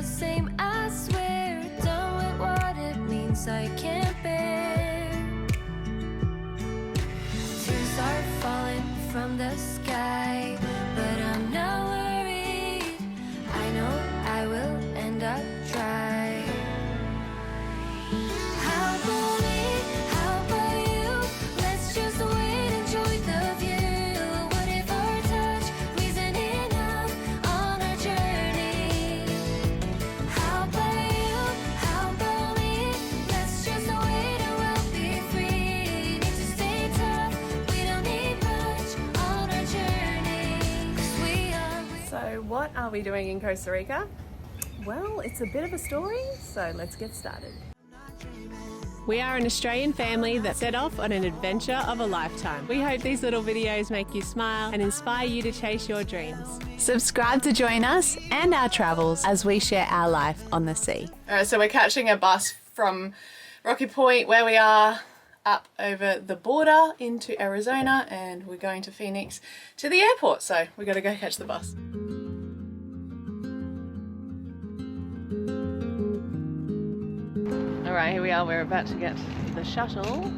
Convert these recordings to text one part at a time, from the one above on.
Same, I swear, done with what it means I can't bear. Tears are falling from the sky, but I'm not worried. I know I will end up dry. How about me? How about you? Let's just wait, enjoy the view. What if our touch isn't enough on our journey? How about you? How about me? Let's just wait and we'll be free. Need to stay tough, we don't need much on our journey. 'Cause we are. So what are we doing in Costa Rica? Well, it's a bit of a story, so let's get started. We are an Australian family that set off on an adventure of a lifetime. We hope these little videos make you smile and inspire you to chase your dreams. Subscribe to join us and our travels as we share our life on the sea. Alright, so we're catching a bus from Rocky Point, where we are, up over the border into Arizona, and we're going to Phoenix to the airport, so we got to go catch the bus. Alright, here we are, we're about to get the shuttle.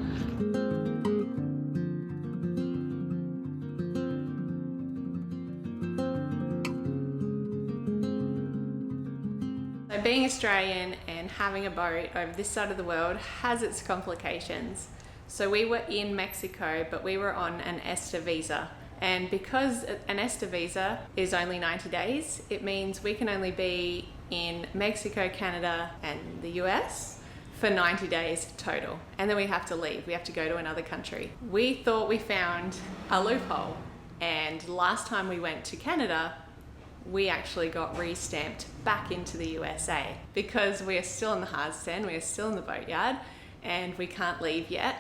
So being Australian and having a boat over this side of the world has its complications. So we were in Mexico, but we were on an ESTA visa. And because an ESTA visa is only 90 days, it means we can only be in Mexico, Canada, and the US for 90 days total. And then we have to leave, we have to go to another country. We thought we found a loophole. And last time we went to Canada, we actually got re-stamped back into the USA because we are still in the hard stand, we are still in the boatyard, and we can't leave yet.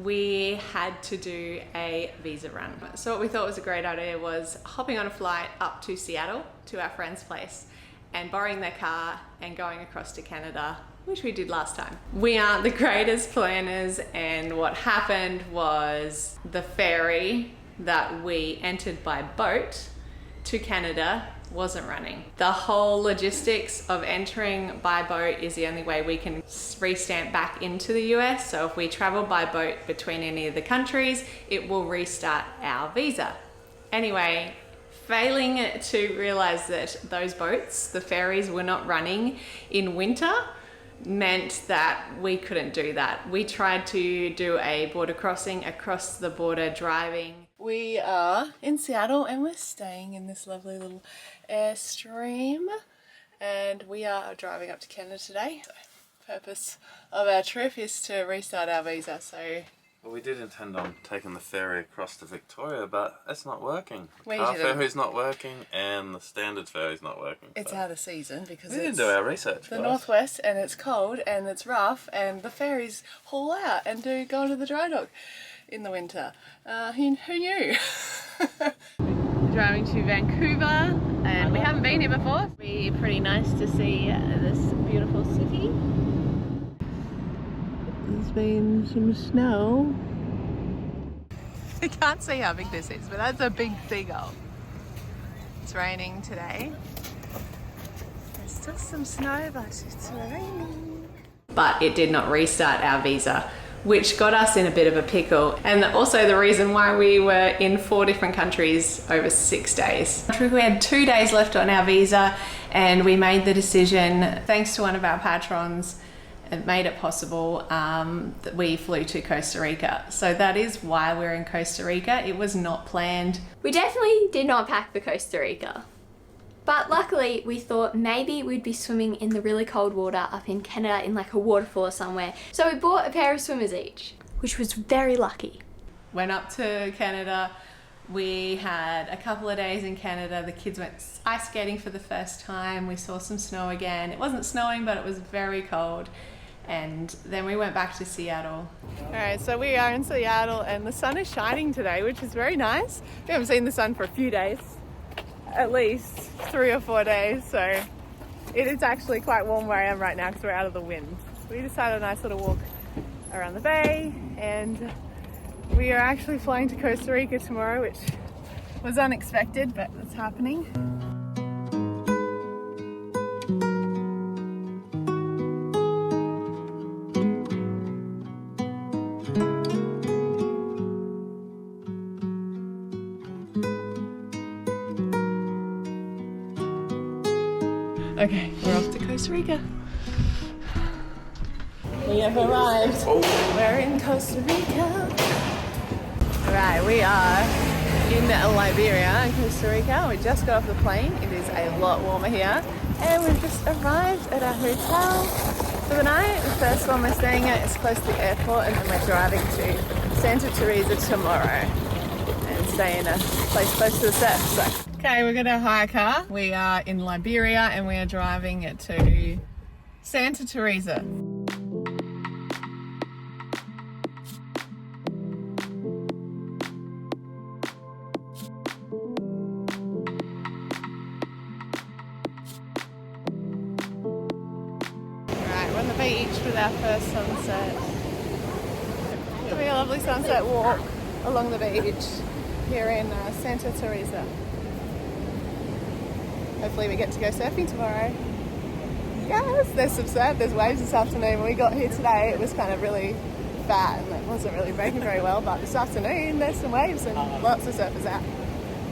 We had to do a visa run. So what we thought was a great idea was hopping on a flight up to Seattle to our friend's place and borrowing their car and going across to Canada, which we did last time. We aren't the greatest planners, and what happened was the ferry that we entered by boat to Canada wasn't running. The whole logistics of entering by boat is the only way we can re-stamp back into the US. So if we travel by boat between any of the countries, it will restart our visa. Anyway, failing to realize that those boats, the ferries, were not running in winter meant that we couldn't do that. We tried to do a border crossing across the border driving. We are in Seattle and we're staying in this lovely little Airstream, and we are driving up to Canada today. So, purpose of our trip is to restart our visa. So well, we did intend on taking the ferry across to Victoria, but it's not working. The We car didn't. ferry's not working and the standard ferry's not working. it's so out of season because we didn't it's do our research, the guys. northwest and it's cold and it's rough, and the ferries haul out and do go into the dry dock in the winter. Who knew? Driving to Vancouver, and we haven't been here before. It'll be pretty nice to see this beautiful city. There's been some snow. You can't see how big this is, but that's a big seagull. It's raining today. There's still some snow, but it's raining. But it did not restart our visa, which got us in a bit of a pickle, and also the reason why we were in 4 different countries over 6 days. We had 2 days left on our visa, and we made the decision, thanks to one of our patrons, it made it possible that we flew to Costa Rica. So that is why we're in Costa Rica. It was not planned. We definitely did not pack for Costa Rica. But luckily, we thought maybe we'd be swimming in the really cold water up in Canada in like a waterfall or somewhere. So we bought a pair of swimmers each, which was very lucky. Went up to Canada. We had a couple of days in Canada. The kids went ice skating for the first time. We saw some snow again. It wasn't snowing, but it was very cold. And then we went back to Seattle. All right, so we are in Seattle and the sun is shining today, which is very nice. We haven't seen the sun for a few days. At least 3 or 4 days, so it is actually quite warm where I am right now because we're out of the wind. We just had a nice little walk around the bay, and we are actually flying to Costa Rica tomorrow, which was unexpected, but it's happening. Okay, we're off to Costa Rica. We have arrived. We're in Costa Rica. Alright, we are in Liberia and Costa Rica. We just got off the plane. It is a lot warmer here. And we've just arrived at our hotel for the night. The first one we're staying at is close to the airport, and then we're driving to Santa Teresa tomorrow and stay in a place close to the surf. So. Okay, we're gonna hire a car. We are in Liberia and we are driving it to Santa Teresa. On the beach with our first sunset. It'll be a lovely sunset walk along the beach here in Santa Teresa. Hopefully we get to go surfing tomorrow. Yes, there's some surf, there's waves this afternoon. When we got here today it was kind of really fat and it wasn't really breaking very well, but this afternoon there's some waves and lots of surfers out.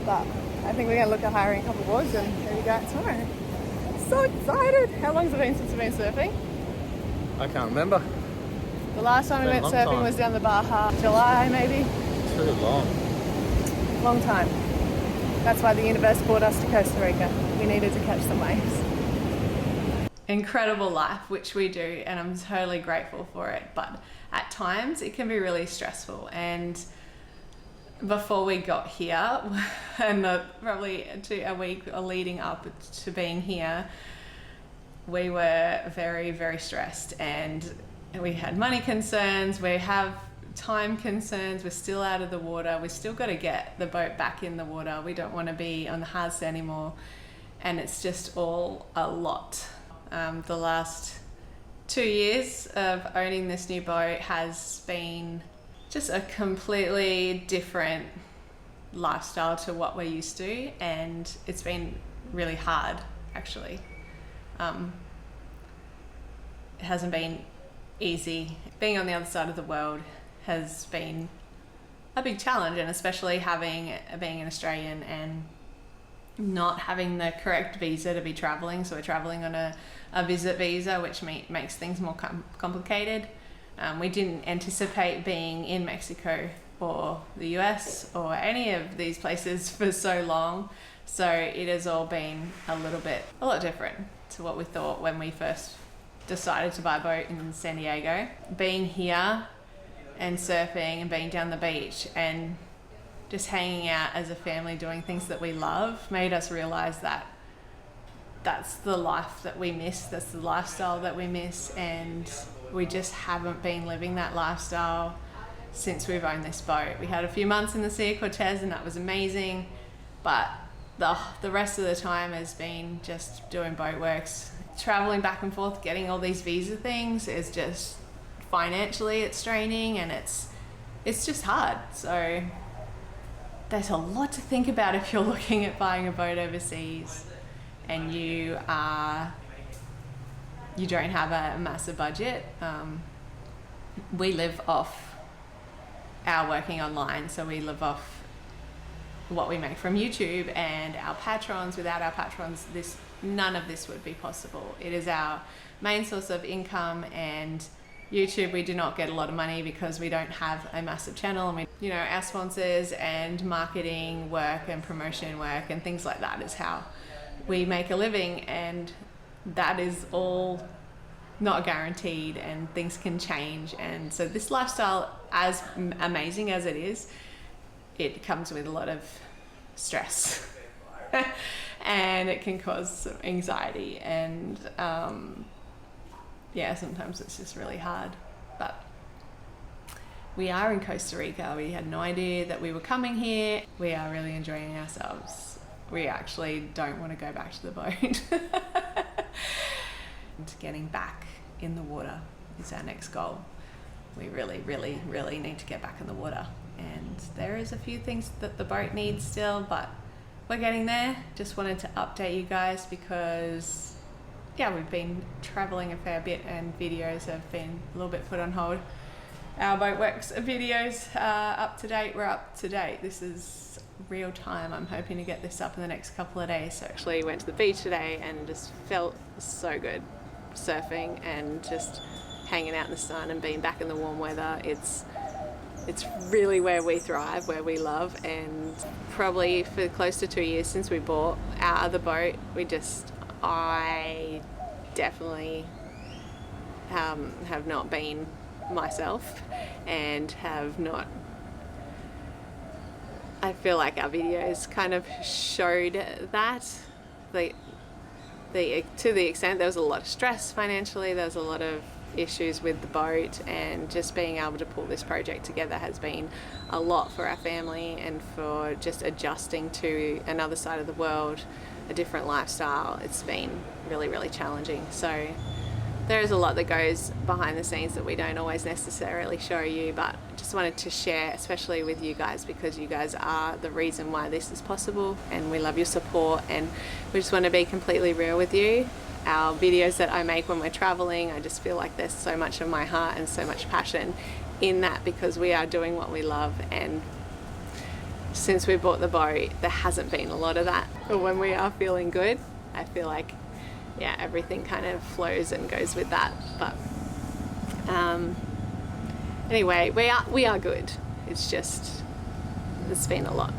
But I think we're going to look at hiring a couple of boards and maybe go out tomorrow. So excited! How long has it been since we've been surfing? I can't remember. The last time we went surfing was down the Baja. July, maybe? Too long. Long time. That's why the universe brought us to Costa Rica. We needed to catch some waves. Incredible life, which we do, and I'm totally grateful for it. But at times it can be really stressful. And before we got here, and probably a week leading up to being here, we were very, very stressed, and we had money concerns, we have time concerns, we're still out of the water, we still got to get the boat back in the water, we don't want to be on the hards anymore, and it's just all a lot. The last 2 years of owning this new boat has been just a completely different lifestyle to what we're used to, and it's been really hard actually. It hasn't been easy. Being on the other side of the world has been a big challenge, and especially being an Australian and not having the correct visa to be traveling. So we're traveling on a visit visa, which makes things more complicated. We didn't anticipate being in Mexico or the US or any of these places for so long. So it has all been a lot different to what we thought when we first decided to buy a boat in San Diego. Being here and surfing and being down the beach and just hanging out as a family doing things that we love made us realize that that's the life that we miss, that's the lifestyle that we miss, and we just haven't been living that lifestyle since we've owned this boat. We had a few months in the Sea of Cortez and that was amazing, but the rest of the time has been just doing boat works, traveling back and forth, getting all these visa things is just financially it's straining, and it's just hard. So there's a lot to think about if you're looking at buying a boat overseas and you don't have a massive budget. We live off our working online, so we live off what we make from YouTube and our patrons. Without our patrons, none of this would be possible. It is our main source of income, and YouTube, we do not get a lot of money because we don't have a massive channel, and our sponsors and marketing work and promotion work and things like that is how we make a living, and that is all not guaranteed and things can change. And so this lifestyle, as amazing as it is, it comes with a lot of stress and it can cause some anxiety, and sometimes it's just really hard. But we are in Costa Rica. We had no idea that we were coming here. We are really enjoying ourselves. We actually don't want to go back to the boat. Getting back in the water is our next goal. We really, really, really need to get back in the water. And there is a few things that the boat needs still, but we're getting there. Just wanted to update you guys because we've been traveling a fair bit and videos have been a little bit put on hold. Our boat works videos are up to date. We're up to date. This is real time. I'm hoping to get this up in the next couple of days. So actually went to the beach today and just felt so good surfing and just hanging out in the sun and being back in the warm weather. It's really where we thrive, where we love, and probably for close to 2 years since we bought our other boat, I definitely have not been myself and have not. I feel like our videos kind of showed that, to the extent there was a lot of stress financially, there was a lot of issues with the boat, and just being able to pull this project together has been a lot for our family and for just adjusting to another side of the world, a different lifestyle. It's been really, really challenging. So there is a lot that goes behind the scenes that we don't always necessarily show you, but just wanted to share, especially with you guys, because you guys are the reason why this is possible, and we love your support, and we just want to be completely real with you. Our videos that I make when we're traveling, I just feel like there's so much of my heart and so much passion in that, because we are doing what we love, and since we bought the boat there hasn't been a lot of that. But when we are feeling good, I feel like, yeah, everything kind of flows and goes with that. But anyway, we are good. It's been a lot.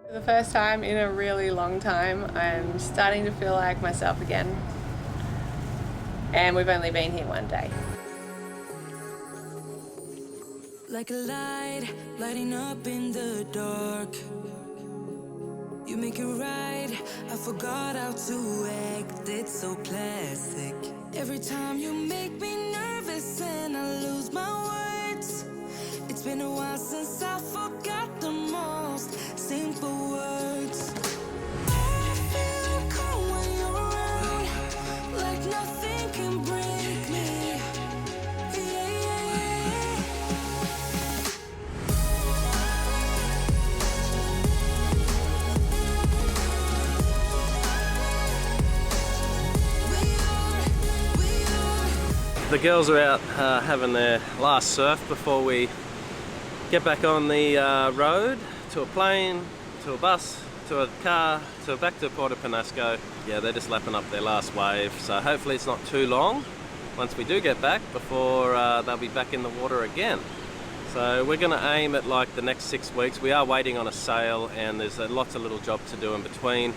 For the first time in a really long time, I'm starting to feel like myself again. And we've only been here one day. Like a light, lighting up in the dark. You make it right, I forgot how to act. It's so classic. Every time you make me nervous and I lose my words. It's been a while since I forgot the most simple words. I feel calm when you're around, like nothing can break me. The girls are out having their last surf before we get back on the road to a plane, to a bus, to a car, back to Puerto Penasco. Yeah, they're just lapping up their last wave, so hopefully it's not too long once we do get back before they'll be back in the water again. So we're going to aim at like the next 6 weeks. We are waiting on a sail, and there's lots of little jobs to do in between.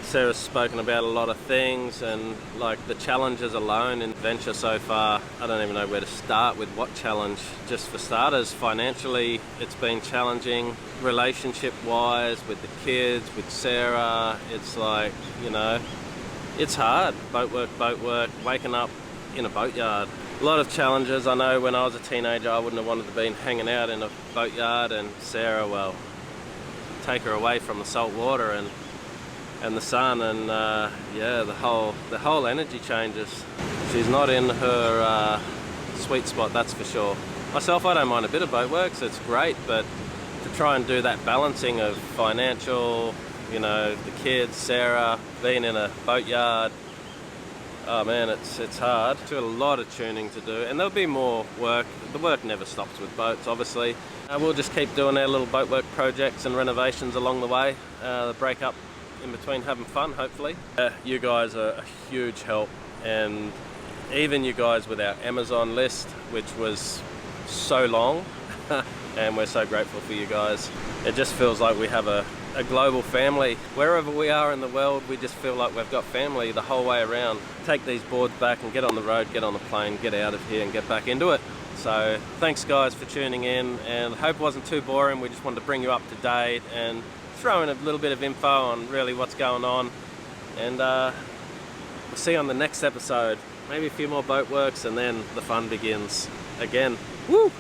Sarah's spoken about a lot of things, and like the challenges alone in venture so far, I don't even know where to start with what challenge. Just for starters, financially it's been challenging, relationship wise with the kids, with Sarah. It's like, you know, it's hard. Boat work, waking up in a boatyard. A lot of challenges. I know when I was a teenager I wouldn't have wanted to be hanging out in a boatyard, and Sarah, well, take her away from the salt water and the sun, and yeah, the whole energy changes. She's not in her sweet spot, that's for sure. Myself, I don't mind a bit of boat work, so it's great, but to try and do that balancing of financial, you know, the kids, Sarah, being in a boatyard, oh man, it's hard. Still a lot of tuning to do, and there'll be more work. The work never stops with boats, obviously. We'll just keep doing our little boat work projects and renovations along the way. The break up in between, having fun, hopefully. You guys are a huge help, and even you guys with our Amazon list, which was so long, and we're so grateful for you guys. It just feels like we have a global family. Wherever we are in the world, we just feel like we've got family the whole way around. Take these boards back and get on the road, get on the plane, get out of here and get back into it. So thanks guys for tuning in, and hope it wasn't too boring. We just wanted to bring you up to date and throw in a little bit of info on really what's going on, and we'll see you on the next episode. Maybe a few more boat works, and then the fun begins again. Woo!